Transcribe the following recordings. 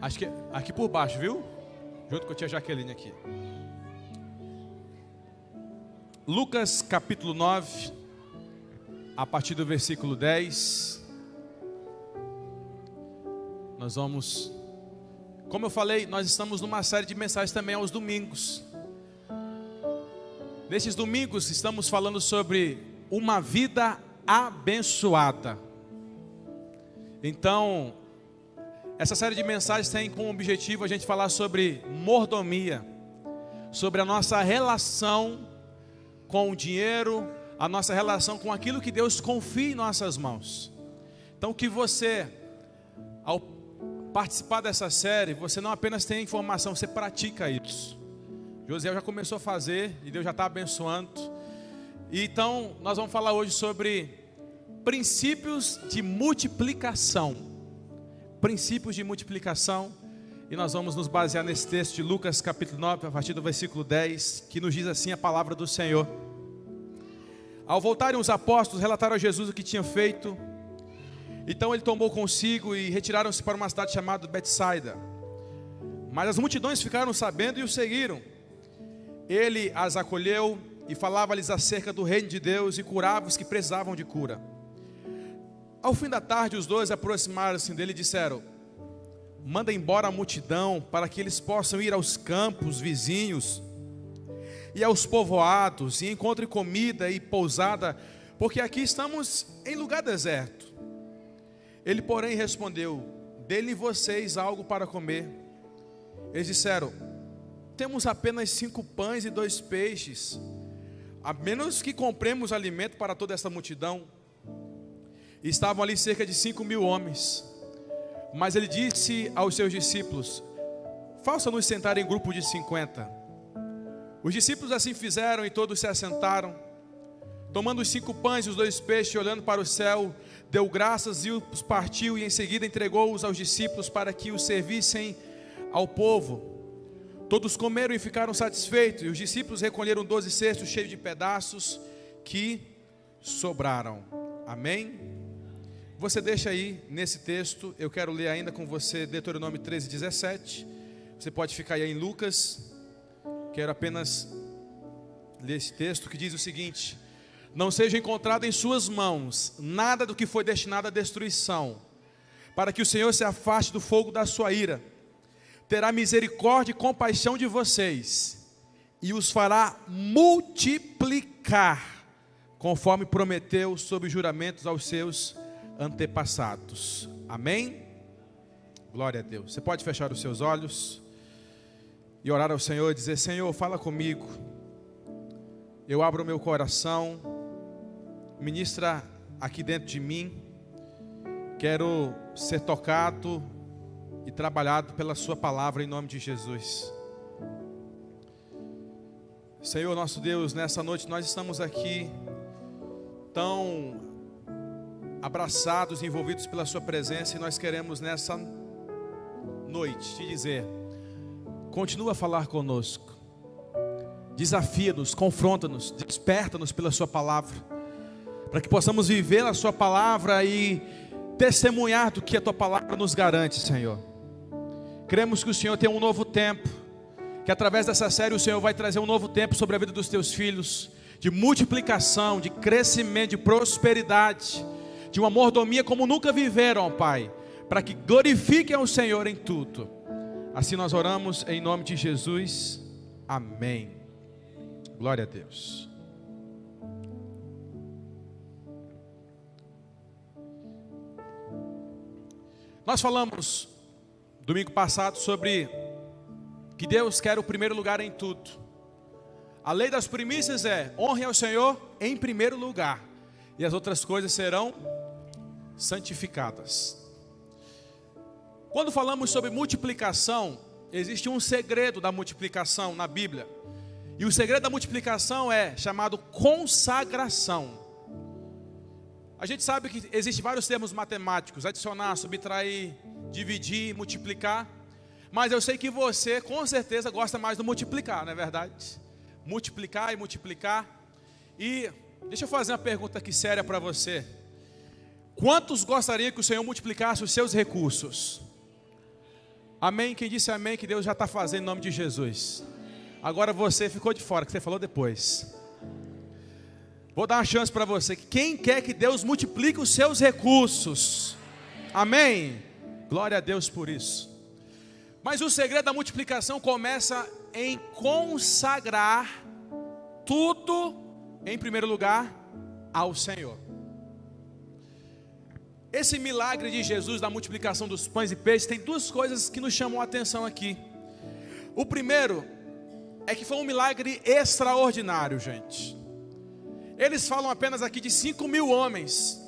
Acho que aqui por baixo, viu? Junto com a tia Jaqueline aqui. Lucas capítulo 9, a partir do versículo 10. Nós vamos... Como eu falei, nós estamos numa série de mensagens também aos domingos. Nesses domingos estamos falando sobre uma vida abençoada. Então, essa série de mensagens tem como objetivo a gente falar sobre mordomia, sobre a nossa relação com o dinheiro, a nossa relação com aquilo que Deus confia em nossas mãos. Então, que você, ao participar dessa série, você não apenas tem informação, você pratica isso. José já começou a fazer e Deus já está abençoando. E então, nós vamos falar hoje sobre princípios de multiplicação. Princípios de multiplicação. E nós vamos nos basear nesse texto de Lucas capítulo 9, a partir do versículo 10, que nos diz assim a palavra do Senhor. Ao voltarem os apóstolos, relataram a Jesus o que tinham feito. Então ele tomou consigo e retiraram-se para uma cidade chamada Betsaida. Mas as multidões ficaram sabendo e o seguiram. Ele as acolheu e falava-lhes acerca do reino de Deus e curava os que precisavam de cura. Ao fim da tarde, os dois aproximaram-se dele e disseram: manda embora a multidão para que eles possam ir aos campos vizinhos e aos povoados e encontrem comida e pousada, porque aqui estamos em lugar deserto. Ele, porém, respondeu: dê-lhe vocês algo para comer. Eles disseram: temos apenas 5 pães e 2 peixes, a menos que compremos alimento para toda essa multidão. E estavam ali cerca de 5.000 homens. Mas ele disse aos seus discípulos: faça-nos sentar em grupo de 50. Os discípulos assim fizeram e todos se assentaram. Tomando os 5 pães e os 2 peixes, olhando para o céu, deu graças e os partiu, e em seguida entregou-os aos discípulos para que os servissem ao povo. Todos comeram e ficaram satisfeitos, e os discípulos recolheram 12 cestos cheios de pedaços que sobraram. Amém? Você deixa aí nesse texto, eu quero ler ainda com você Deuteronômio 13, 17. Você pode ficar aí em Lucas. Quero apenas ler esse texto que diz o seguinte: não seja encontrado em suas mãos nada do que foi destinado à destruição, para que o Senhor se afaste do fogo da sua ira. Terá misericórdia e compaixão de vocês, e os fará multiplicar, conforme prometeu sob juramentos aos seus antepassados. Amém? Glória a Deus. Você pode fechar os seus olhos e orar ao Senhor e dizer: Senhor, fala comigo. Eu abro o meu coração, ministra aqui dentro de mim. Quero ser tocado e trabalhado pela sua palavra em nome de Jesus. Senhor nosso Deus, nessa noite nós estamos aqui tão abraçados e envolvidos pela sua presença, e nós queremos nessa noite te dizer: continua a falar conosco, desafia-nos, confronta-nos, desperta-nos pela sua palavra, para que possamos viver a sua palavra e testemunhar do que a tua palavra nos garante, Senhor. Cremos que o Senhor tem um novo tempo, que através dessa série o Senhor vai trazer um novo tempo sobre a vida dos teus filhos, de multiplicação, de crescimento, de prosperidade, de uma mordomia como nunca viveram, ó Pai, para que glorifiquem ao Senhor em tudo. Assim nós oramos em nome de Jesus, amém. Glória a Deus. Nós falamos domingo passado sobre que Deus quer o primeiro lugar em tudo. A lei das primícias é: honre ao Senhor em primeiro lugar, e as outras coisas serão santificadas. Quando falamos sobre multiplicação, existe um segredo da multiplicação na Bíblia. E o segredo da multiplicação é chamado consagração. A gente sabe que existem vários termos matemáticos: adicionar, subtrair, dividir, multiplicar. Mas eu sei que você com certeza gosta mais do multiplicar, não é verdade? Multiplicar e multiplicar. E deixa eu fazer uma pergunta aqui séria para você. Quantos gostariam que o Senhor multiplicasse os seus recursos? Amém? Quem disse amém, que Deus já está fazendo em nome de Jesus. Agora você ficou de fora, que você falou depois. Vou dar uma chance para você. Quem quer que Deus multiplique os seus recursos? Amém? Glória a Deus por isso. Mas o segredo da multiplicação começa em consagrar tudo, em primeiro lugar, ao Senhor. Esse milagre de Jesus da multiplicação dos pães e peixes tem duas coisas que nos chamam a atenção aqui. O primeiro é que foi um milagre extraordinário, gente. Eles falam apenas aqui de 5.000 homens,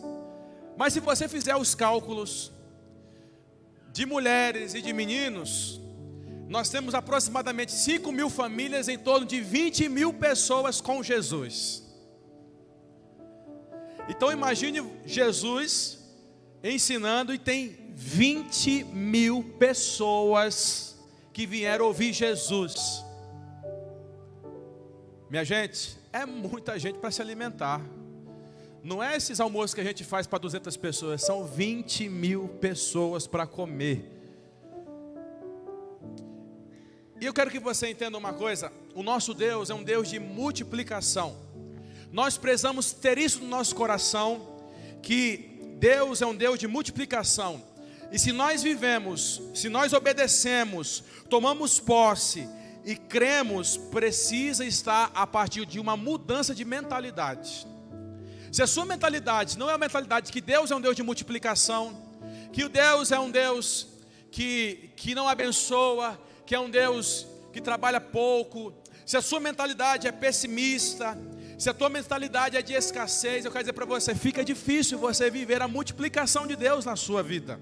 mas se você fizer os cálculos de mulheres e de meninos, nós temos aproximadamente 5.000 famílias, em torno de 20.000 pessoas com Jesus. Então imagine Jesus ensinando e tem 20.000 pessoas que vieram ouvir Jesus. Minha gente, é muita gente para se alimentar. Não é esses almoços que a gente faz para 200 pessoas, são 20.000 pessoas para comer. E eu quero que você entenda uma coisa: o nosso Deus é um Deus de multiplicação. Nós precisamos ter isso no nosso coração, que Deus é um Deus de multiplicação. E se nós vivemos, se nós obedecemos, tomamos posse e cremos, precisa estar a partir de uma mudança de mentalidade. Se a sua mentalidade não é a mentalidade que Deus é um Deus de multiplicação, que o Deus é um Deus que não abençoa, que é um Deus que trabalha pouco, se a sua mentalidade é pessimista, se a tua mentalidade é de escassez, eu quero dizer para você, fica difícil você viver a multiplicação de Deus na sua vida.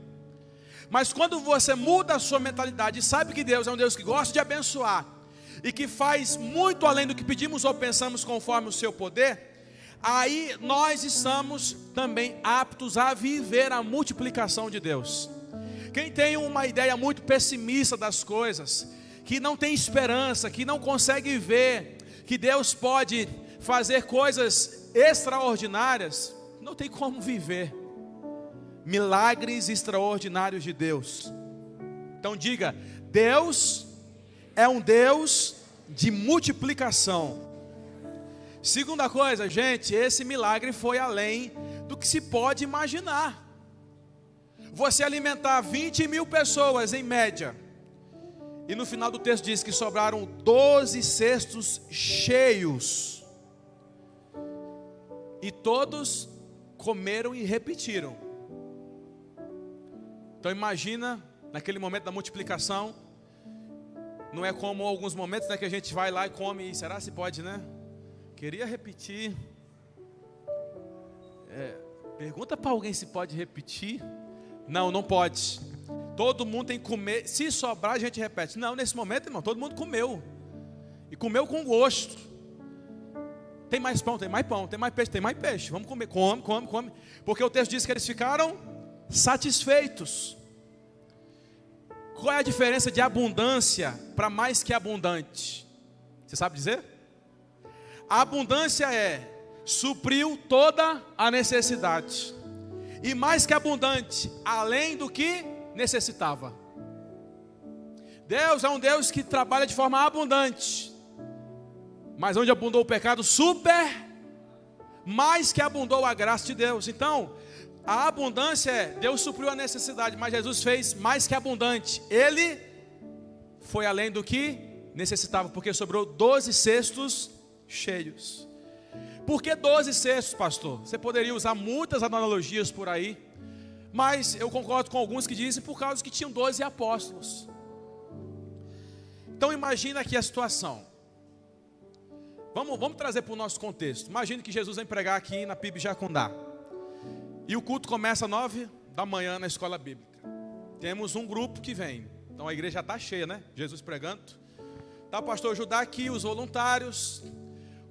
Mas quando você muda a sua mentalidade e sabe que Deus é um Deus que gosta de abençoar e que faz muito além do que pedimos ou pensamos conforme o seu poder, aí nós estamos também aptos a viver a multiplicação de Deus. Quem tem uma ideia muito pessimista das coisas, que não tem esperança, que não consegue ver que Deus pode fazer coisas extraordinárias, não tem como viver milagres extraordinários de Deus. Então diga: Deus é um Deus de multiplicação. Segunda coisa, gente, esse milagre foi além do que se pode imaginar. Você alimentar 20.000 pessoas em média, e no final do texto diz que sobraram 12 cestos cheios, e todos comeram e repetiram. Então imagina, naquele momento da multiplicação, não é como alguns momentos, né, que a gente vai lá e come, e será se pode, né? Queria repetir. Pergunta para alguém se pode repetir. Não, não pode. Todo mundo tem que comer. Se sobrar, a gente repete. Não, nesse momento, irmão, todo mundo comeu. E comeu com gosto. Tem mais pão, tem mais pão, tem mais peixe, tem mais peixe. Vamos comer, come. Porque o texto diz que eles ficaram satisfeitos. Qual é a diferença de abundância para mais que abundante? Você sabe dizer? A abundância supriu toda a necessidade. E mais que abundante, além do que necessitava. Deus é um Deus que trabalha de forma abundante. Mas onde abundou o pecado, mais que abundou a graça de Deus. Então, a abundância Deus supriu a necessidade, mas Jesus fez mais que abundante. Ele foi além do que necessitava, porque sobrou 12 cestos cheios. Por que 12 cestos, pastor? Você poderia usar muitas analogias por aí, mas eu concordo com alguns que dizem por causa que tinham 12 apóstolos. Então imagina aqui a situação. Vamos trazer para o nosso contexto. Imagine que Jesus vai pregar aqui na PIB Jacundá. E o culto começa às 9 da manhã na escola bíblica. Temos um grupo que vem. Então a igreja já está cheia, né? Jesus pregando. Está o pastor Judá aqui, os voluntários.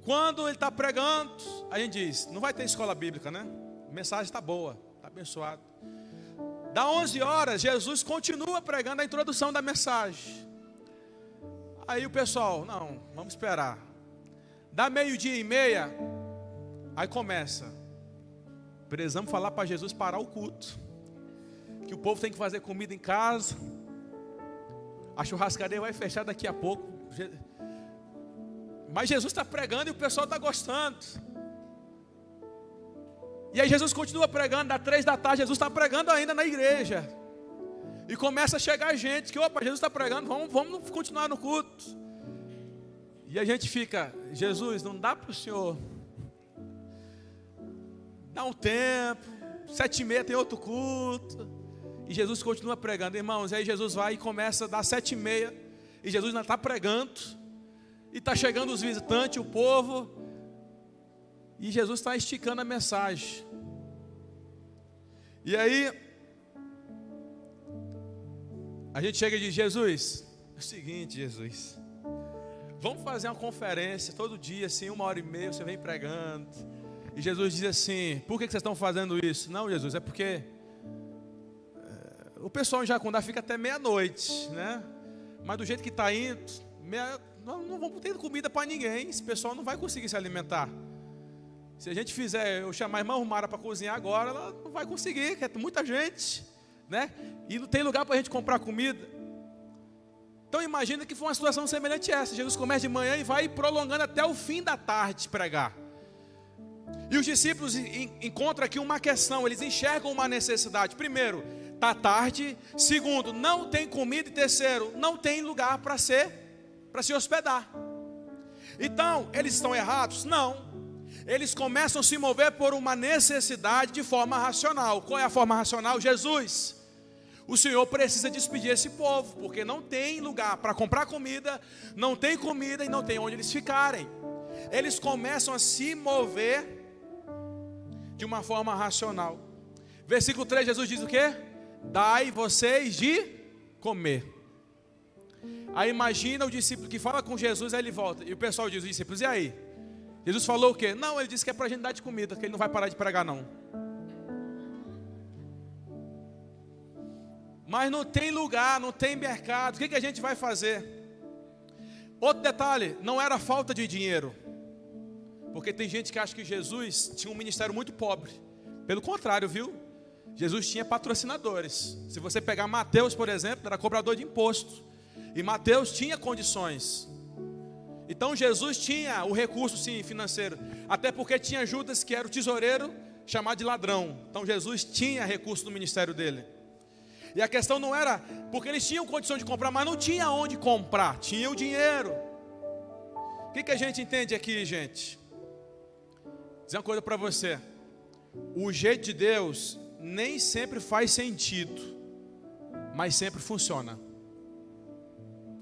Quando ele está pregando, a gente diz: não vai ter escola bíblica, né? A mensagem está boa, está abençoado. Dá 11 horas, Jesus continua pregando a introdução da mensagem. Aí o pessoal: não, vamos esperar. Dá 12:30, aí começa: precisamos falar para Jesus parar o culto, que o povo tem que fazer comida em casa. A churrascaria vai fechar daqui a pouco. Mas Jesus está pregando e o pessoal está gostando. E aí Jesus continua pregando, das 3 da tarde, Jesus está pregando ainda na igreja. E começa a chegar gente que, opa, Jesus está pregando, vamos continuar no culto. E a gente fica, Jesus, não dá para o Senhor dar um tempo, 7h30 tem outro culto. E Jesus continua pregando, irmãos. E aí Jesus vai e começa a dar 7h30. E Jesus ainda está pregando. E está chegando os visitantes, o povo. E Jesus está esticando a mensagem. E aí a gente chega e diz, Jesus, é o seguinte, Jesus, vamos fazer uma conferência todo dia, assim, 1h30, você vem pregando. E Jesus diz assim, por que vocês estão fazendo isso? Não, Jesus, é porque o pessoal em Jacundá fica até meia-noite, né? Mas do jeito que está indo, não vamos ter comida para ninguém. Esse pessoal não vai conseguir se alimentar. Se a gente fizer, eu chamar a irmã Romara para cozinhar agora, ela não vai conseguir, que é muita gente, né? E não tem lugar para a gente comprar comida. Então imagina que foi uma situação semelhante a essa. Jesus começa de manhã e vai prolongando até o fim da tarde pregar. E os discípulos encontram aqui uma questão, eles enxergam uma necessidade. Primeiro, está tarde. Segundo, não tem comida. E terceiro, não tem lugar para se hospedar. Então, eles estão errados? Não. Eles começam a se mover por uma necessidade de forma racional. Qual é a forma racional? Jesus, o Senhor precisa despedir esse povo, porque não tem lugar para comprar comida, não tem comida e não tem onde eles ficarem. Eles começam a se mover de uma forma racional. Versículo 3, Jesus diz o quê? Dai vocês de comer. Aí imagina o discípulo que fala com Jesus, aí ele volta. E o pessoal diz, os discípulos, e aí? Jesus falou o quê? Não, ele disse que é para a gente dar de comida, que ele não vai parar de pregar não. Mas não tem lugar, não tem mercado, o que a gente vai fazer? Outro detalhe, não era falta de dinheiro. Porque tem gente que acha que Jesus tinha um ministério muito pobre. Pelo contrário, viu? Jesus tinha patrocinadores. Se você pegar Mateus, por exemplo, era cobrador de imposto. E Mateus tinha condições. Então Jesus tinha o recurso, sim, financeiro. Até porque tinha Judas, que era o tesoureiro, chamado de ladrão. Então Jesus tinha recurso no ministério dele. E a questão não era, porque eles tinham condição de comprar, mas não tinha onde comprar. Tinha o dinheiro. O que a gente entende aqui, gente? Vou dizer uma coisa para você. O jeito de Deus nem sempre faz sentido, mas sempre funciona.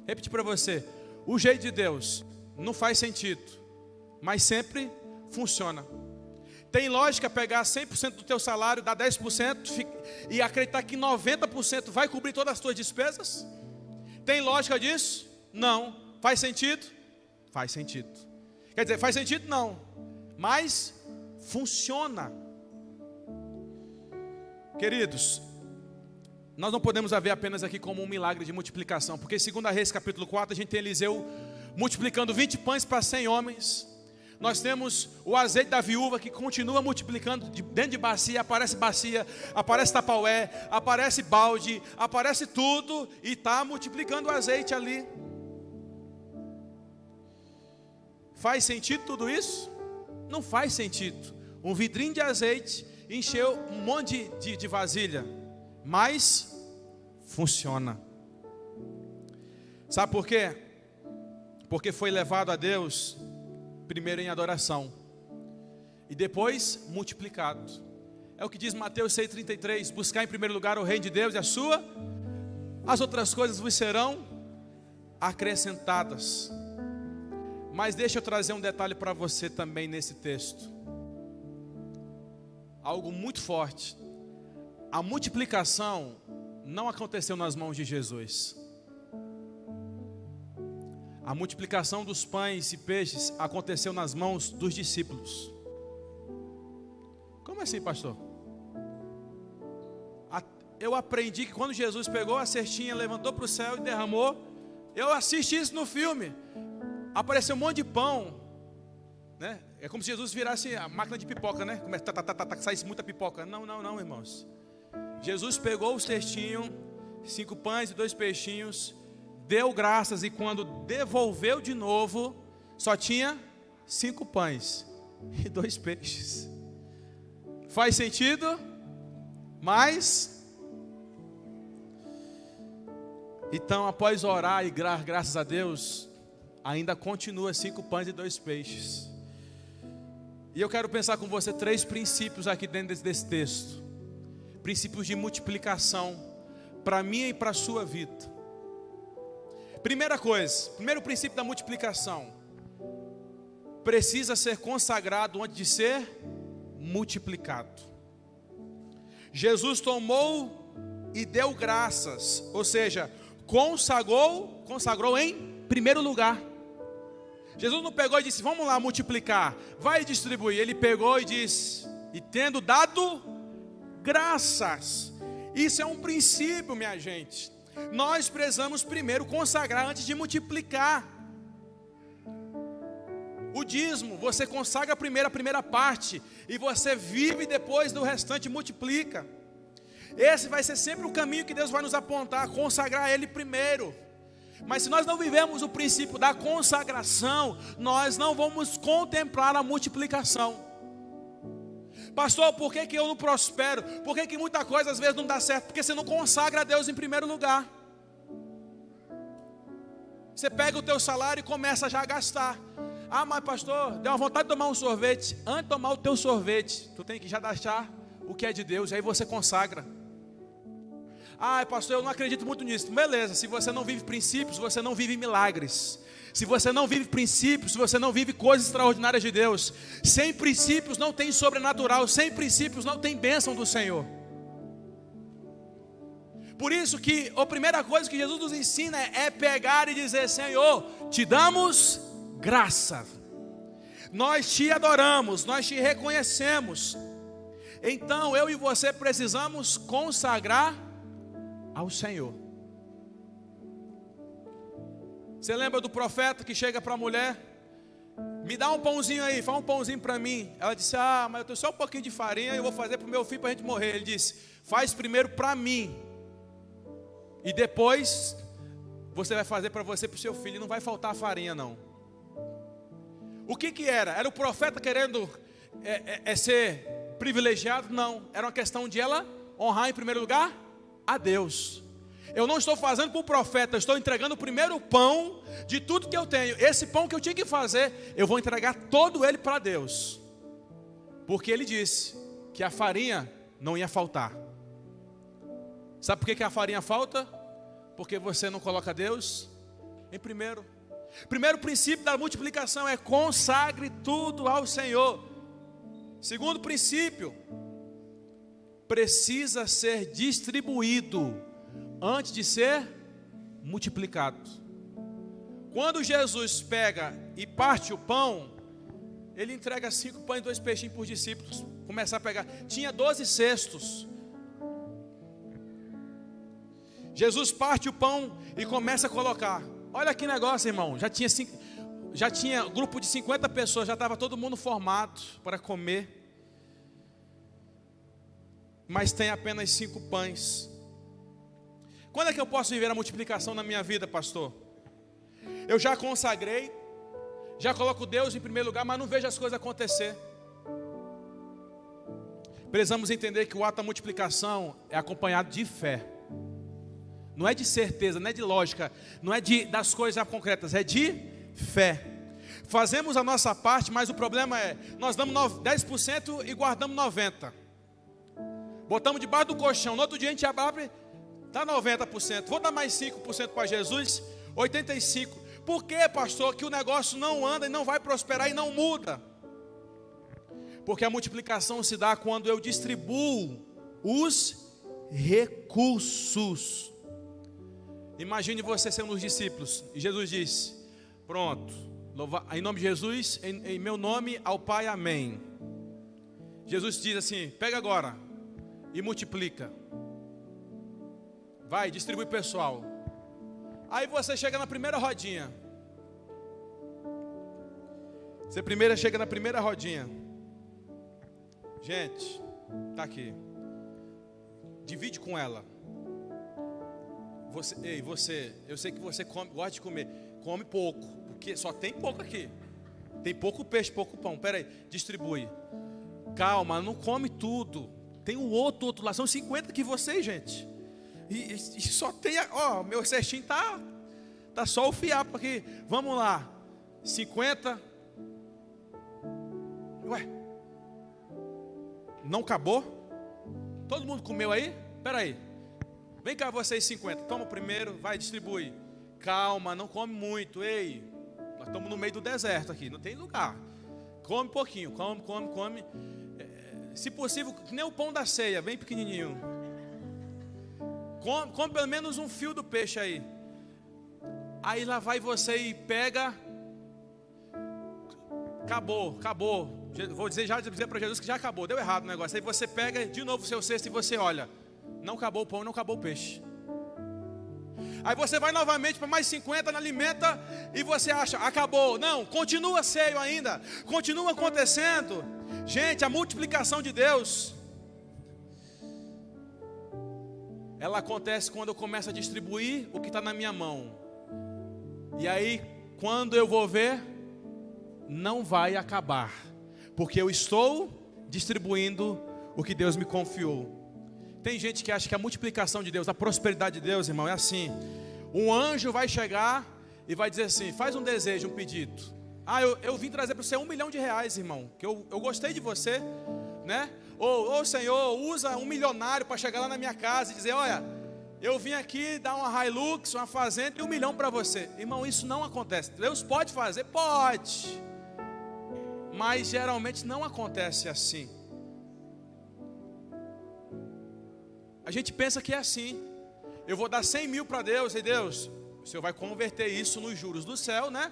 Repetir para você. O jeito de Deus não faz sentido, mas sempre funciona. Tem lógica pegar 100% do teu salário, dar 10% e acreditar que 90% vai cobrir todas as tuas despesas? Tem lógica disso? Não. Faz sentido? Faz sentido. Quer dizer, faz sentido? Não. Mas funciona. Queridos, nós não podemos ver apenas aqui como um milagre de multiplicação, porque em 2 Reis capítulo 4 a gente tem Eliseu multiplicando 20 pães para 100 homens. Nós temos o azeite da viúva que continua multiplicando, dentro de bacia, aparece tapaué, aparece balde, aparece tudo e está multiplicando o azeite ali. Faz sentido tudo isso? Não faz sentido. Um vidrinho de azeite encheu um monte de vasilha, mas funciona. Sabe por quê? Porque foi levado a Deus primeiro em adoração e depois multiplicado. É o que diz Mateus 6,33: buscar em primeiro lugar o reino de Deus e as outras coisas vos serão acrescentadas. Mas deixa eu trazer um detalhe para você também nesse texto. Algo muito forte. A multiplicação não aconteceu nas mãos de Jesus. A multiplicação dos pães e peixes aconteceu nas mãos dos discípulos. Como assim, pastor? Eu aprendi que quando Jesus pegou a cestinha, levantou para o céu e derramou, eu assisti isso no filme. Apareceu um monte de pão, né? É como se Jesus virasse a máquina de pipoca, né? Saísse muita pipoca. Não, irmãos. Jesus pegou o cestinho, 5 pães e 2 peixinhos, deu graças e quando devolveu de novo, só tinha 5 pães e 2 peixes. Faz sentido? Mas, então após orar e graças a Deus, ainda continua 5 pães e 2 peixes. E eu quero pensar com você 3 princípios aqui dentro desse texto. Princípios de multiplicação para mim e para a sua vida. Primeira coisa, primeiro princípio da multiplicação: precisa ser consagrado antes de ser multiplicado. Jesus tomou e deu graças, ou seja, consagrou em primeiro lugar. Jesus não pegou e disse, vamos lá multiplicar, vai distribuir. Ele pegou e disse, e tendo dado graças. Isso é um princípio, minha gente. Nós precisamos primeiro consagrar antes de multiplicar. O dízimo, você consagra primeiro a primeira parte, e você vive depois do restante multiplica. Esse vai ser sempre o caminho que Deus vai nos apontar, consagrar Ele primeiro. Mas se nós não vivemos o princípio da consagração, nós não vamos contemplar a multiplicação. Pastor, por que eu não prospero? Por que muita coisa às vezes não dá certo? Porque você não consagra a Deus em primeiro lugar. Você pega o teu salário e começa já a gastar. Ah, mas pastor, deu uma vontade de tomar um sorvete. Antes de tomar o teu sorvete, tu tem que já deixar o que é de Deus, e aí você consagra. Ah, pastor, eu não acredito muito nisso. Beleza, se você não vive princípios, você não vive milagres. Se você não vive princípios, se você não vive coisas extraordinárias de Deus, sem princípios não tem sobrenatural, sem princípios não tem bênção do Senhor. Por isso que a primeira coisa que Jesus nos ensina é pegar e dizer, Senhor, te damos graça. Nós te adoramos, nós te reconhecemos. Então eu e você precisamos consagrar ao Senhor. Você lembra do profeta que chega para a mulher? Me dá um pãozinho aí, faz um pãozinho para mim. Ela disse, mas eu tenho só um pouquinho de farinha e eu vou fazer para o meu filho para a gente morrer. Ele disse, faz primeiro para mim, e depois você vai fazer para você e para o seu filho, e não vai faltar farinha não. O que era? Era o profeta querendo ser privilegiado? Não, era uma questão de ela honrar em primeiro lugar a Deus. Eu não estou fazendo para o profeta, eu estou entregando o primeiro pão de tudo que eu tenho. Esse pão que eu tinha que fazer, eu vou entregar todo ele para Deus. Porque ele disse que a farinha não ia faltar. Sabe por que a farinha falta? Porque você não coloca Deus em primeiro. Primeiro princípio da multiplicação é consagre tudo ao Senhor. Segundo princípio, precisa ser distribuído antes de ser multiplicado. Quando Jesus pega e parte o pão, ele entrega 5 pães e 2 peixinhos para os discípulos começar a pegar. Tinha 12 cestos. Jesus parte o pão e começa a colocar. Olha que negócio, irmão. Já tinha grupo de 50 pessoas, já estava todo mundo formado para comer. Mas tem apenas 5 pães. Quando é que eu posso viver a multiplicação na minha vida, pastor? Eu já consagrei, já coloco Deus em primeiro lugar, mas não vejo as coisas acontecer. Precisamos entender que o ato da multiplicação é acompanhado de fé. Não é de certeza, não é de lógica, não é das coisas concretas, é de fé. Fazemos a nossa parte, mas o problema é, nós damos 10% e guardamos 90%. Botamos debaixo do colchão, no outro dia a gente abre, dá 90%. Vou dar mais 5% para Jesus, 85%. Por que, pastor, que o negócio não anda e não vai prosperar e não muda? Porque a multiplicação se dá quando eu distribuo os recursos. Imagine você sendo os discípulos, e Jesus disse, pronto, em nome de Jesus, em meu nome ao Pai, amém. Jesus diz assim, pega agora e multiplica. Vai, distribui pessoal. Aí você chega na primeira rodinha. Você chega na primeira rodinha. Gente, tá aqui. Divide com ela. Eu sei que você gosta de comer. Come pouco, porque só tem pouco aqui. Tem pouco peixe, pouco pão. Pera aí, distribui. Calma, não come tudo. Tem o outro lá. São 50 que vocês, gente. E só tem, meu cestinho tá só o fiapo aqui. Vamos lá. 50. Ué. Não acabou? Todo mundo comeu aí? Pera aí. Vem cá vocês 50. Toma o primeiro, vai distribuir. Calma, não come muito. Ei, nós estamos no meio do deserto aqui, não tem lugar. Come pouquinho, come. Se possível, nem o pão da ceia, bem pequenininho. Come pelo menos um fio do peixe aí. Aí lá vai você e pega. Acabou. Vou dizer para Jesus que já acabou, deu errado o negócio. Aí você pega de novo o seu cesto e você olha. Não acabou o pão, não acabou o peixe. Aí você vai novamente para mais 50, não alimenta e você acha, acabou. Não, continua cheio ainda, continua acontecendo. Gente, a multiplicação de Deus, ela acontece quando eu começo a distribuir o que está na minha mão. E aí, quando eu vou ver, não vai acabar, porque eu estou distribuindo o que Deus me confiou. Tem gente que acha que a multiplicação de Deus, a prosperidade de Deus, irmão, é assim. Um anjo vai chegar e vai dizer assim, faz um desejo, um pedido. Eu vim trazer para você R$1 milhão, irmão, que eu gostei de você, né? Ou Senhor, usa um milionário para chegar lá na minha casa e dizer, olha, eu vim aqui dar uma Hilux, uma fazenda e R$1 milhão para você. Irmão, isso não acontece. Deus pode fazer? Pode. Mas geralmente não acontece assim. A gente pensa que é assim. Eu vou dar 100 mil para Deus, e Deus, o Senhor vai converter isso nos juros do céu, né?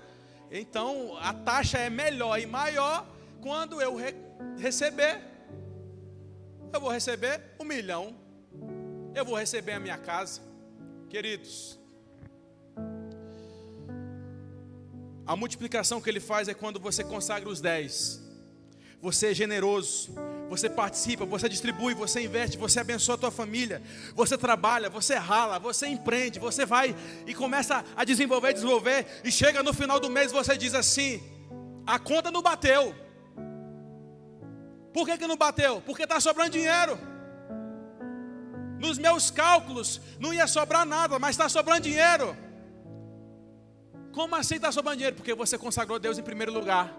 Então a taxa é melhor e maior quando eu receber. Eu vou receber 1 milhão. Eu vou receber a minha casa. Queridos, a multiplicação que Ele faz é quando você consagra os 10. Você é generoso, você participa, você distribui, você investe, você abençoa a tua família, você trabalha, você rala, você empreende, você vai e começa a desenvolver, e chega no final do mês você diz assim, a conta não bateu. Por que não bateu? Porque está sobrando dinheiro. Nos meus cálculos não ia sobrar nada, mas está sobrando dinheiro. Como assim está sobrando dinheiro? Porque você consagrou Deus em primeiro lugar.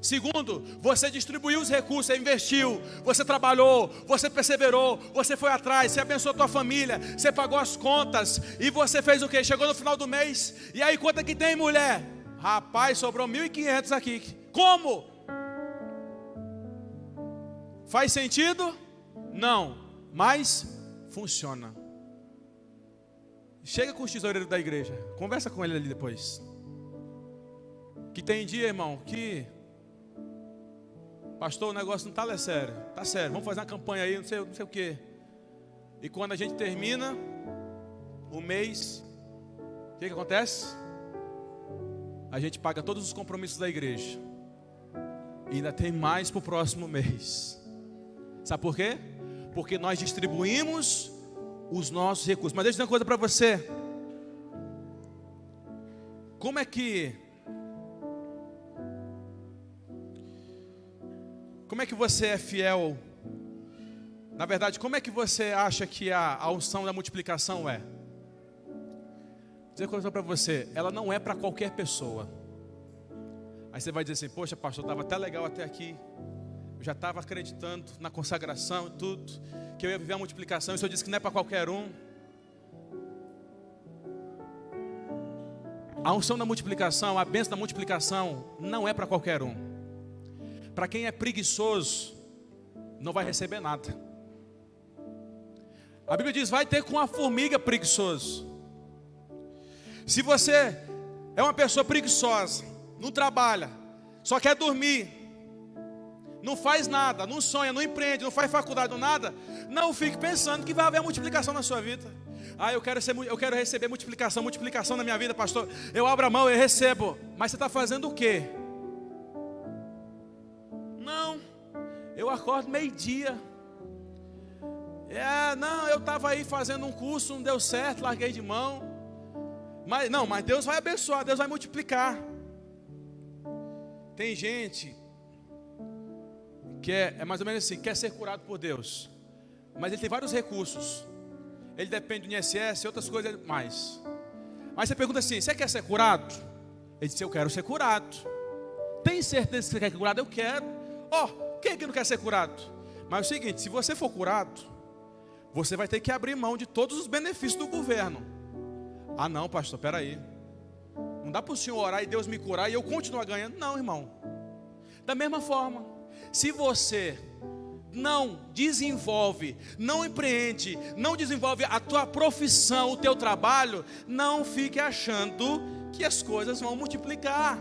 Segundo, você distribuiu os recursos, você investiu, você trabalhou, você perseverou, você foi atrás, você abençoou a tua família, você pagou as contas, e você fez o quê? Chegou no final do mês, e aí quanto é que tem, mulher? Rapaz, sobrou 1.500 aqui. Como? Faz sentido? Não, mas funciona. Chega com o tesoureiro da igreja, conversa com ele ali depois. Que tem dia, irmão, que... Pastor, o negócio não está sério. Está sério, vamos fazer uma campanha aí, não sei o quê. E quando a gente termina o mês, o que acontece? A gente paga todos os compromissos da igreja. E ainda tem mais para o próximo mês. Sabe por quê? Porque nós distribuímos os nossos recursos. Mas deixa eu dizer uma coisa para você. Como é que você é fiel? Na verdade, como é que você acha que a unção da multiplicação é? Vou dizer uma coisa para você, ela não é para qualquer pessoa. Aí você vai dizer assim, poxa pastor, estava até legal até aqui. Eu já estava acreditando na consagração e tudo, que eu ia viver a multiplicação. E o Senhor disse que não é para qualquer um. A unção da multiplicação, a bênção da multiplicação não é para qualquer um. Para quem é preguiçoso, não vai receber nada. A Bíblia diz, vai ter com a formiga preguiçoso. Se você é uma pessoa preguiçosa, não trabalha, só quer dormir, não faz nada, não sonha, não empreende, não faz faculdade, não nada, não fique pensando que vai haver multiplicação na sua vida. Eu quero receber multiplicação na minha vida, pastor. Eu abro a mão, eu recebo. Mas você está fazendo o quê? Não, eu acordo meio-dia. Não, eu estava aí fazendo um curso, não deu certo, larguei de mão. Mas Deus vai abençoar, Deus vai multiplicar. Tem gente que é mais ou menos assim, quer ser curado por Deus, mas ele tem vários recursos. Ele depende do INSS e outras coisas mais. Mas você pergunta assim, você quer ser curado? Ele disse, eu quero ser curado. Tem certeza que você quer ser curado? Eu quero. Quem é que não quer ser curado? Mas é o seguinte, se você for curado, você vai ter que abrir mão de todos os benefícios do governo. Não, pastor, peraí. Não dá para o senhor orar e Deus me curar e eu continuar ganhando. Não, irmão. Da mesma forma, se você não desenvolve, não empreende, não desenvolve a tua profissão, o teu trabalho, não fique achando que as coisas vão multiplicar.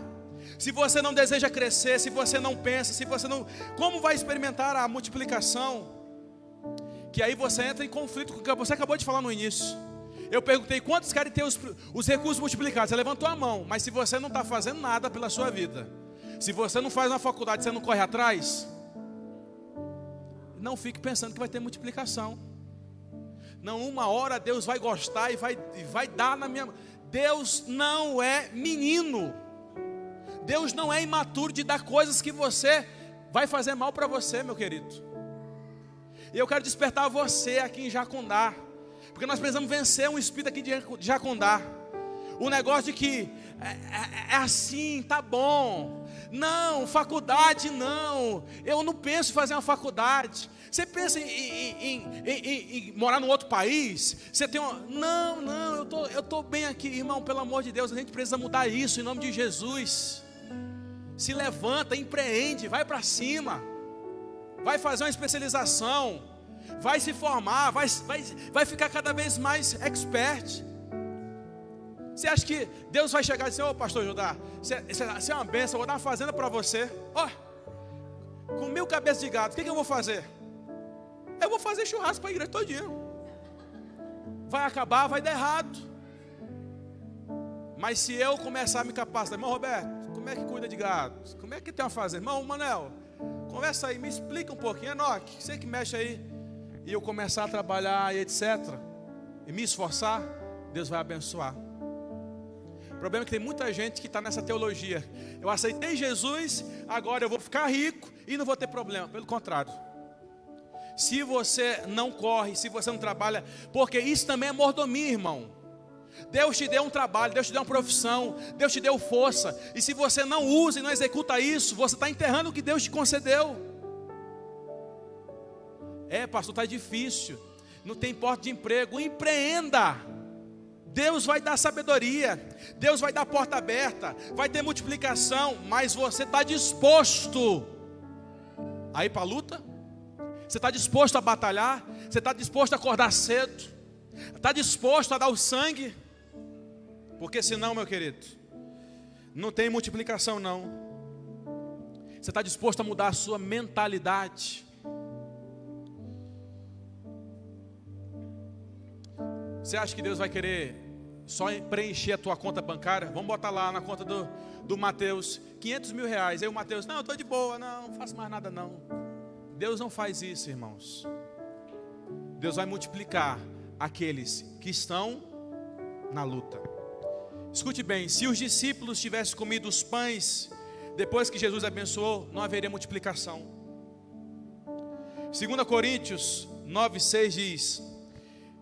Se você não deseja crescer, se você não pensa, se você não... Como vai experimentar a multiplicação? Que aí você entra em conflito com o que você acabou de falar no início. Eu perguntei, quantos querem ter os recursos multiplicados? Você levantou a mão, mas se você não está fazendo nada pela sua vida, se você não faz uma faculdade, você não corre atrás, não fique pensando que vai ter multiplicação. Não, uma hora Deus vai gostar e vai dar na minha... Deus não é menino. Deus não é imaturo de dar coisas que você vai fazer mal para você, meu querido. E eu quero despertar você aqui em Jacondá, porque nós precisamos vencer um espírito aqui de Jacondá. O negócio de que é assim, tá bom. Não, faculdade não. Eu não penso em fazer uma faculdade. Você pensa em morar num outro país? Você tem uma... Não, eu tô bem aqui, irmão, pelo amor de Deus. A gente precisa mudar isso em nome de Jesus. Se levanta, empreende, vai para cima. Vai fazer uma especialização. Vai se formar, vai ficar cada vez mais expert. Você acha que Deus vai chegar e dizer, pastor Judá, você é uma bênção, eu vou dar uma fazenda para você. Com 1000 cabeças de gado, o que eu vou fazer? Eu vou fazer churrasco para a igreja todo dia. Vai acabar, vai dar errado. Mas se eu começar a me capacitar, irmão Roberto, como é que cuida de gado? Como é que tem uma fazenda? Irmão Manel, conversa aí, me explica um pouquinho. Enoque, você que mexe aí. E eu começar a trabalhar e etc. E me esforçar, Deus vai abençoar. O problema é que tem muita gente que está nessa teologia. Eu aceitei Jesus, agora eu vou ficar rico e não vou ter problema. Pelo contrário. Se você não corre, se você não trabalha, porque isso também é mordomia, irmão. Deus te deu um trabalho, Deus te deu uma profissão, Deus te deu força. E se você não usa e não executa isso, você está enterrando o que Deus te concedeu. Pastor, está difícil, não tem porta de emprego. Empreenda. Deus vai dar sabedoria, Deus vai dar porta aberta, vai ter multiplicação, mas você está disposto a ir para a luta? Você está disposto a batalhar? Você está disposto a acordar cedo? Está disposto a dar o sangue? Porque senão, meu querido, não tem multiplicação não. Você está disposto a mudar a sua mentalidade? Você acha que Deus vai querer só preencher a tua conta bancária? Vamos botar lá na conta do Mateus, 500 mil reais. Aí o Mateus, não, eu estou de boa, não faço mais nada não. Deus não faz isso, irmãos. Deus vai multiplicar aqueles que estão na luta. Escute bem, se os discípulos tivessem comido os pães depois que Jesus abençoou, não haveria multiplicação. 2 Coríntios 9,6 diz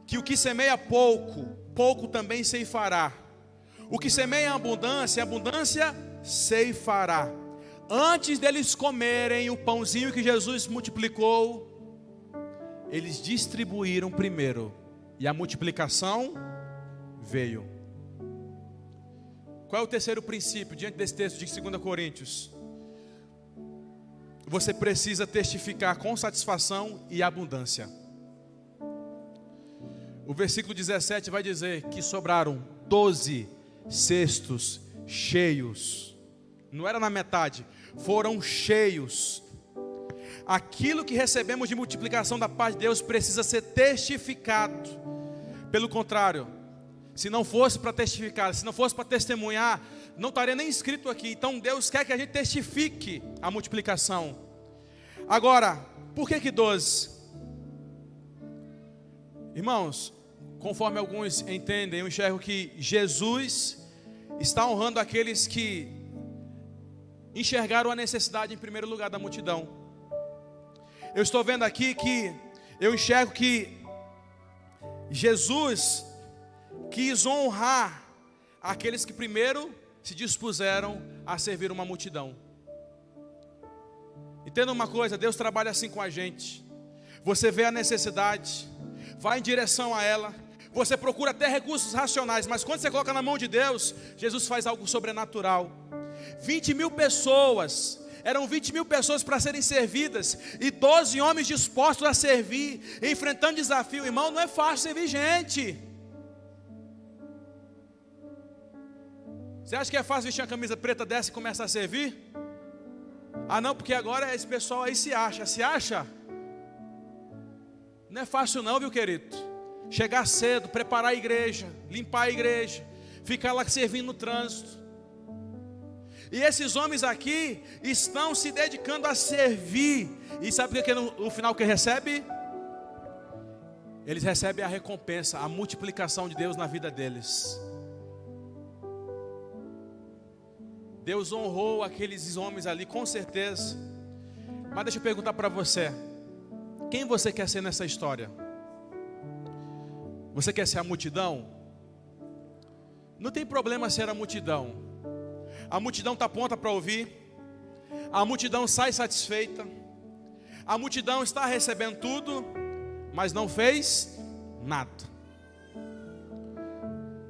que o que semeia pouco, pouco também ceifará. O que semeia abundância, abundância ceifará. Antes deles comerem o pãozinho que Jesus multiplicou, eles distribuíram primeiro, e a multiplicação veio. Qual é o terceiro princípio diante desse texto de 2 Coríntios? Você precisa testificar com satisfação e abundância. O versículo 17 vai dizer que sobraram 12 cestos cheios. Não era na metade, foram cheios. Aquilo que recebemos de multiplicação da parte de Deus precisa ser testificado. Pelo contrário, se não fosse para testificar, se não fosse para testemunhar, não estaria nem escrito aqui. Então Deus quer que a gente testifique a multiplicação. Agora, por que 12? Irmãos, conforme alguns entendem, eu enxergo que Jesus está honrando aqueles que enxergaram a necessidade em primeiro lugar da multidão. Eu estou vendo aqui que eu enxergo que Jesus quis honrar aqueles que primeiro se dispuseram a servir uma multidão. Entenda uma coisa, Deus trabalha assim com a gente. Você vê a necessidade, vai em direção a ela, você procura até recursos racionais, mas quando você coloca na mão de Deus, Jesus faz algo sobrenatural. 20.000 pessoas, eram 20.000 pessoas para serem servidas, e 12 homens dispostos a servir, enfrentando desafio. Irmão, não é fácil servir gente. Você acha que é fácil vestir uma camisa preta dessa e começar a servir? Ah não, porque agora esse pessoal aí se acha? Não é fácil não, viu, querido? Chegar cedo, preparar a igreja, limpar a igreja, ficar lá servindo no trânsito. E esses homens aqui estão se dedicando a servir. E sabe o que no final que recebe? Eles recebem a recompensa, a multiplicação de Deus na vida deles. Deus honrou aqueles homens ali, com certeza. Mas deixa eu perguntar para você: quem você quer ser nessa história? Você quer ser a multidão? Não tem problema ser a multidão. A multidão está pronta para ouvir. A multidão sai satisfeita. A multidão está recebendo tudo, mas não fez nada.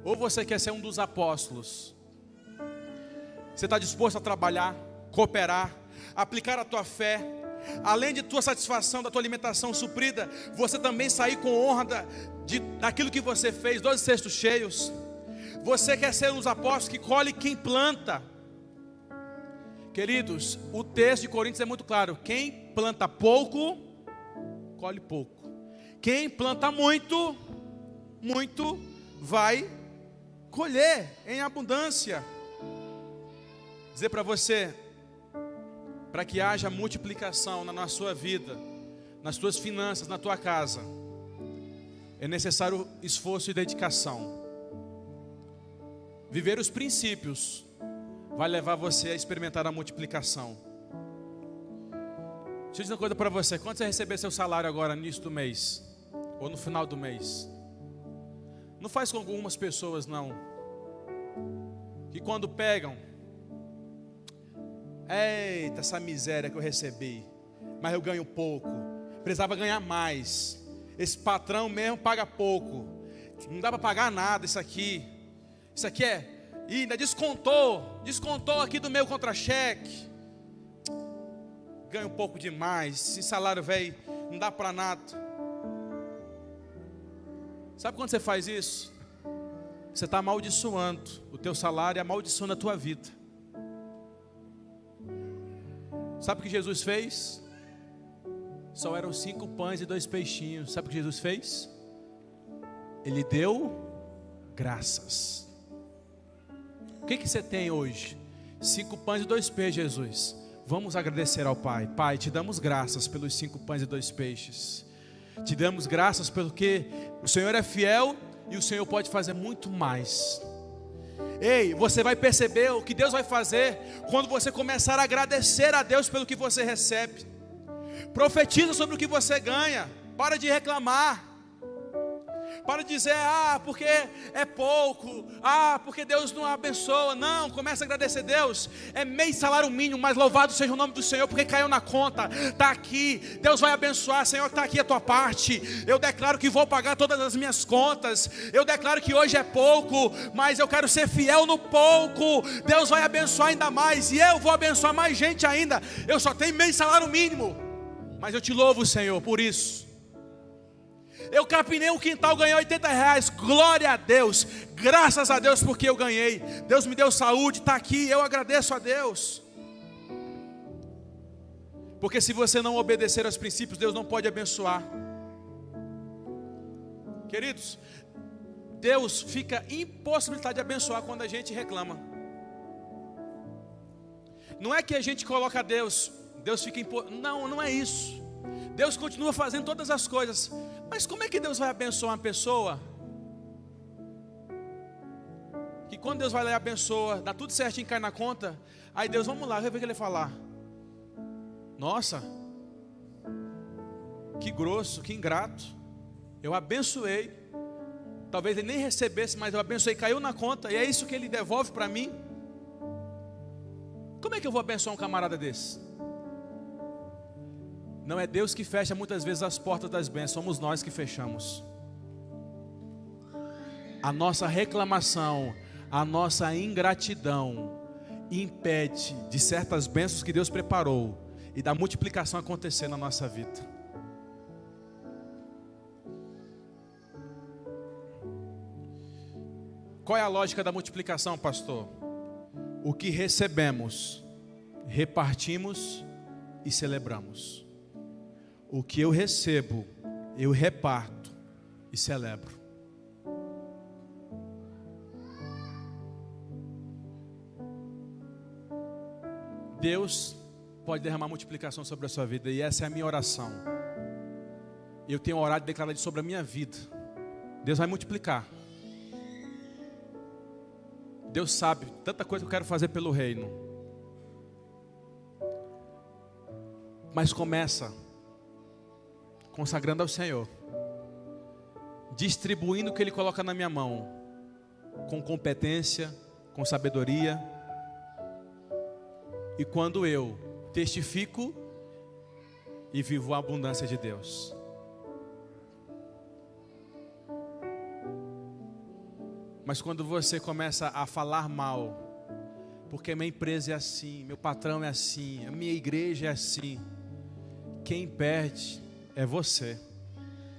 Ou você quer ser um dos apóstolos? Você está disposto a trabalhar, cooperar, aplicar a tua fé, além de tua satisfação, da tua alimentação suprida, você também sair com honra daquilo que você fez, 12 cestos cheios. Você quer ser um dos apóstolos que colhe quem planta. Queridos, o texto de Coríntios é muito claro: quem planta pouco, colhe pouco. Quem planta muito, muito vai colher em abundância. Dizer para você, para que haja multiplicação na sua vida, nas tuas finanças, na tua casa, é necessário esforço e dedicação. Viver os princípios vai levar você a experimentar a multiplicação. Deixa eu dizer uma coisa para você: quando você receber seu salário agora no início do mês, ou no final do mês, não faz com algumas pessoas não, que quando pegam, eita, essa miséria que eu recebi, mas eu ganho pouco, precisava ganhar mais, esse patrão mesmo paga pouco, não dá para pagar nada isso aqui é, e ainda descontou aqui do meu contra-cheque, ganho um pouco demais, esse salário velho não dá para nada. Sabe quando você faz isso? Você está amaldiçoando o teu salário e amaldiçoando a tua vida. Sabe o que Jesus fez? Só eram 5 pães e 2 peixinhos. Sabe o que Jesus fez? Ele deu graças. O que você tem hoje? 5 pães e 2 peixes, Jesus. Vamos agradecer ao Pai. Pai, te damos graças pelos 5 pães e 2 peixes. Te damos graças porque o Senhor é fiel e o Senhor pode fazer muito mais. Ei, você vai perceber o que Deus vai fazer quando você começar a agradecer a Deus pelo que você recebe. Profetiza sobre o que você ganha. Para de reclamar. Para de dizer, porque é pouco, porque Deus não abençoa. Não, começa a agradecer a Deus. É meio salário mínimo, mas louvado seja o nome do Senhor, porque caiu na conta, está aqui, Deus vai abençoar. Senhor, está aqui a tua parte. Eu declaro que vou pagar todas as minhas contas. Eu declaro que hoje é pouco, mas eu quero ser fiel no pouco. Deus vai abençoar ainda mais, e eu vou abençoar mais gente ainda. Eu só tenho meio salário mínimo, mas eu te louvo, Senhor, por isso. Eu capinei um quintal, ganhei R$80. Glória a Deus. Graças a Deus porque eu ganhei. Deus me deu saúde, está aqui. Eu agradeço a Deus. Porque se você não obedecer aos princípios, Deus não pode abençoar. Queridos, Deus fica impossibilitado de abençoar quando a gente reclama. Não é que a gente coloca Deus fica não é isso. Deus continua fazendo todas as coisas. Mas como é que Deus vai abençoar uma pessoa que quando Deus vai lá e abençoa, dá tudo certinho, cai na conta, aí Deus, vamos lá, ver o que ele vai falar. Nossa, que grosso, que ingrato. Eu abençoei, talvez ele nem recebesse, mas eu abençoei, caiu na conta, e é isso que ele devolve para mim. Como é que eu vou abençoar um camarada desse? Não é Deus que fecha muitas vezes as portas das bênçãos, somos nós que fechamos. A nossa reclamação, a nossa ingratidão impede de certas bênçãos que Deus preparou e da multiplicação acontecer na nossa vida. Qual é a lógica da multiplicação, pastor? O que recebemos, repartimos e celebramos. O que eu recebo, eu reparto e celebro. Deus pode derramar multiplicação sobre a sua vida, e essa é a minha oração. Eu tenho orado e declarado sobre a minha vida. Deus vai multiplicar. Deus sabe tanta coisa que eu quero fazer pelo reino. Mas começa consagrando ao Senhor, distribuindo o que Ele coloca na minha mão, com competência, com sabedoria. E quando eu testifico e vivo a abundância de Deus. Mas quando você começa a falar mal, porque minha empresa é assim, meu patrão é assim, a minha igreja é assim, quem perde é você,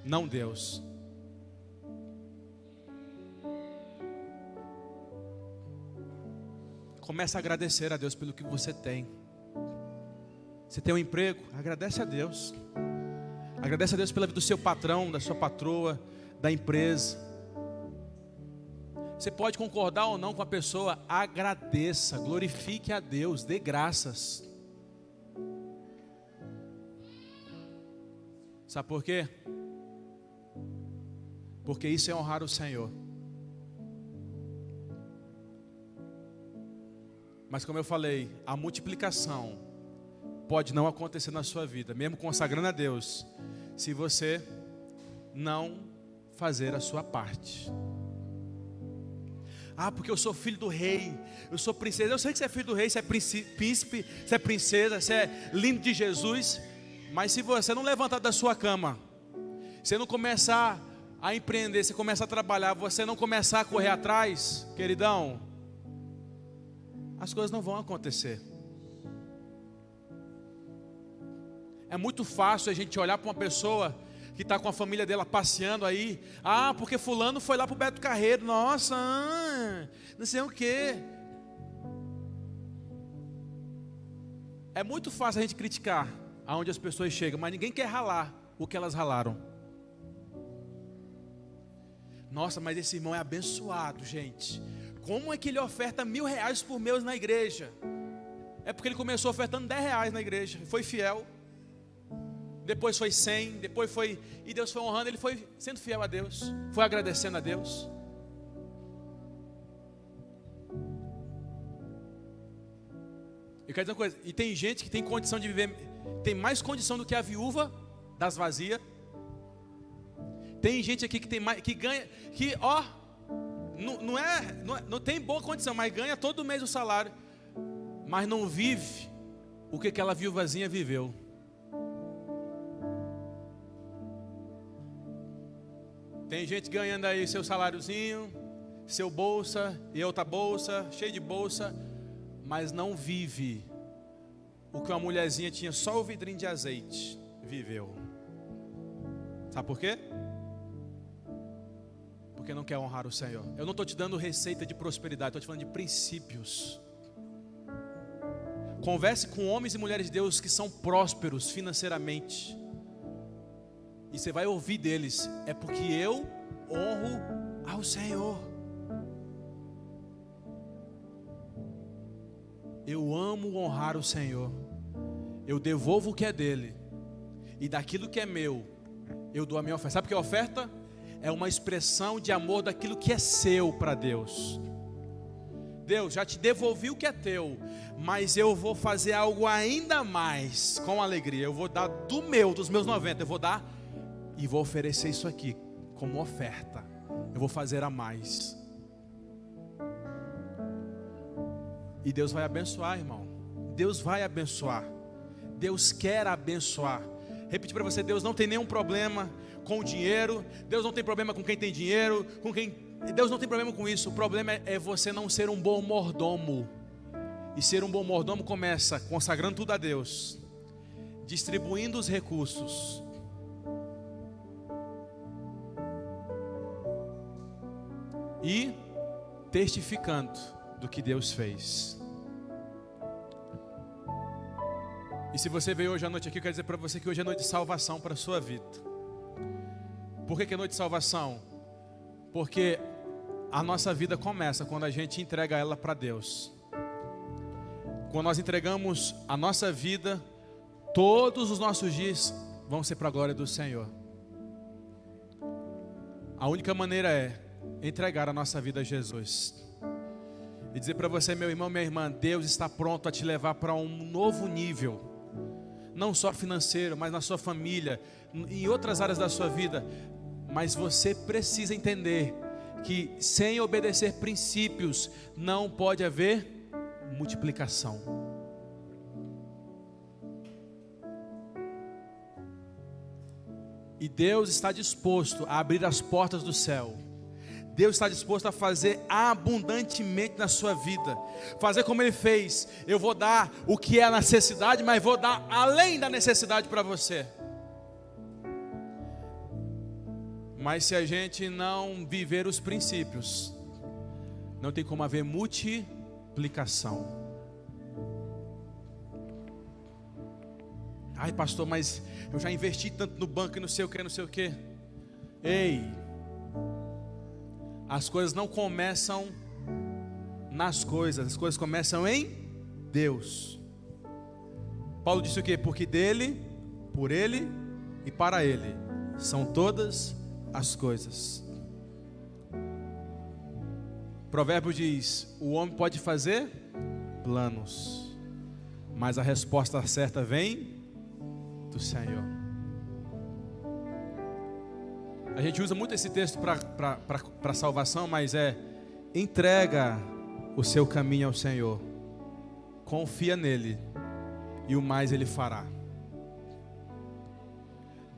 não Deus. Começa a agradecer a Deus pelo que você tem. Você tem um emprego? Agradece a Deus. Agradece a Deus pela vida do seu patrão, da sua patroa, da empresa. Você pode concordar ou não com a pessoa, agradeça, glorifique a Deus, dê graças. Sabe por quê? Porque isso é honrar o Senhor. Mas como eu falei, a multiplicação pode não acontecer na sua vida, mesmo consagrando a Deus, se você não fazer a sua parte. Ah, porque eu sou filho do rei, eu sou princesa. Eu sei que você é filho do rei, você é príncipe, você é princesa, você é lindo de Jesus. Mas se você não levantar da sua cama, você não começar a empreender, você começar a trabalhar, você não começar a correr atrás, queridão, as coisas não vão acontecer. É muito fácil a gente olhar para uma pessoa que está com a família dela passeando aí. Ah, porque fulano foi lá para o Beto Carreiro. Nossa, não sei o quê. É muito fácil a gente criticar aonde as pessoas chegam, mas ninguém quer ralar o que elas ralaram. Nossa, mas esse irmão é abençoado, gente. Como é que ele oferta R$1.000 por mês na igreja? É porque ele começou ofertando R$10 na igreja, foi fiel. Depois foi 100, depois foi... E Deus foi honrando, ele foi sendo fiel a Deus, foi agradecendo a Deus. Eu quero dizer uma coisa, e tem gente que tem condição de viver, tem mais condição do que a viúva das vazias. Tem gente aqui que tem mais, que ganha, que ó, não tem boa condição, mas ganha todo mês o salário, mas não vive o que aquela viúvazinha viveu. Tem gente ganhando aí seu saláriozinho, seu bolsa e outra bolsa, cheio de bolsa, mas não vive o que uma mulherzinha tinha só o vidrinho de azeite viveu. Sabe por quê? Porque não quer honrar o Senhor. Eu não estou te dando receita de prosperidade, estou te falando de princípios. Converse com homens e mulheres de Deus que são prósperos financeiramente, e você vai ouvir deles: é porque eu honro ao Senhor. Eu amo honrar o Senhor. Eu devolvo o que é dele. e daquilo que é meu, eu dou a minha oferta. Sabe o que é oferta? É uma expressão de amor daquilo que é seu para Deus. Deus, já te devolvi o que é teu, mas eu vou fazer algo ainda mais, com alegria. Eu vou dar dos meus 90, eu vou dar e vou oferecer isso aqui como oferta. Eu vou fazer a mais. E Deus vai abençoar, irmão. Deus vai abençoar. Deus quer abençoar. Repeti para você, Deus não tem nenhum problema com o dinheiro. Deus não tem problema com quem tem dinheiro, Deus não tem problema com isso. O problema é você não ser um bom mordomo. E ser um bom mordomo começa consagrando tudo a Deus, distribuindo os recursos, e testificando do que Deus fez. E se você veio hoje à noite aqui, eu quero dizer para você que hoje é noite de salvação para a sua vida. Por que é noite de salvação? Porque a nossa vida começa quando a gente entrega ela para Deus. Quando nós entregamos a nossa vida, todos os nossos dias vão ser para a glória do Senhor. A única maneira é entregar a nossa vida a Jesus. E dizer para você, meu irmão, minha irmã, Deus está pronto a te levar para um novo nível. Não só financeiro, mas na sua família, em outras áreas da sua vida. Mas você precisa entender que sem obedecer princípios não pode haver multiplicação. E Deus está disposto a abrir as portas do céu. Deus está disposto a fazer abundantemente na sua vida. Fazer como Ele fez. Eu vou dar o que é a necessidade, mas vou dar além da necessidade para você. Mas se a gente não viver os princípios, não tem como haver multiplicação. Ai, pastor, mas eu já investi tanto no banco e não sei o que, não sei o que. Ei, as coisas não começam nas coisas, as coisas começam em Deus. Paulo disse o quê? Porque dele, por ele e para ele são todas as coisas. Provérbio diz: o homem pode fazer planos, mas a resposta certa vem do Senhor. A gente usa muito esse texto para salvação, mas entrega o seu caminho ao Senhor, confia nele e o mais Ele fará.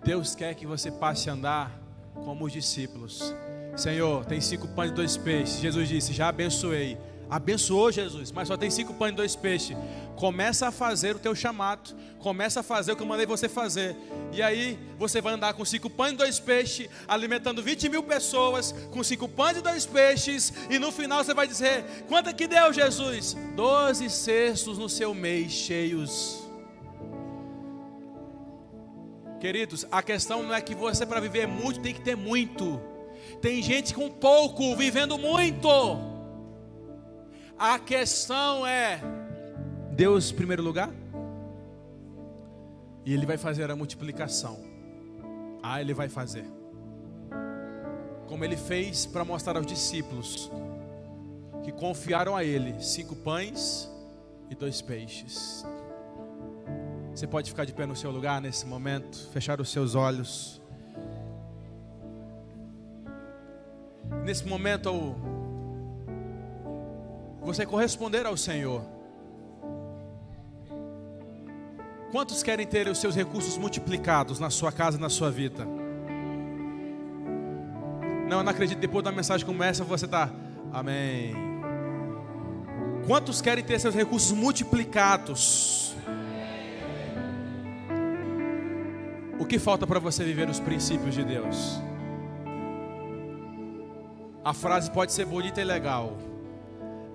Deus quer que você passe a andar como os discípulos. Senhor, tem 5 pães e 2 peixes. Jesus disse: já abençoei. Abençoou Jesus, mas só tem 5 pães e 2 peixes. Começa a fazer o teu chamado. Começa a fazer o que eu mandei você fazer. E aí você vai andar com 5 pães e 2 peixes, alimentando 20.000 pessoas, com 5 pães e 2 peixes. E no final você vai dizer: quanto é que deu, Jesus? 12 cestos no seu mês cheios. Queridos, a questão não é que você, para viver muito, tem que ter muito. Tem gente com pouco vivendo muito. A questão é Deus em primeiro lugar, e Ele vai fazer a multiplicação. Ele vai fazer, como Ele fez para mostrar aos discípulos que confiaram a Ele 5 pães e 2 peixes. Você pode ficar de pé no seu lugar nesse momento, fechar os seus olhos. Nesse momento, você corresponder ao Senhor. Quantos querem ter os seus recursos multiplicados na sua casa e na sua vida? Não, eu não acredito. Depois de uma mensagem como essa, você está: amém. Quantos querem ter seus recursos multiplicados? O que falta para você viver os princípios de Deus? A frase pode ser bonita e legal,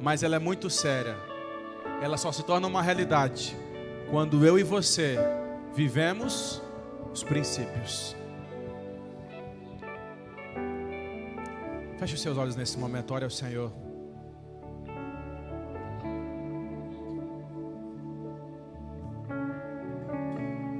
mas ela é muito séria. Ela só se torna uma realidade quando eu e você vivemos os princípios. Feche os seus olhos nesse momento, ore ao Senhor.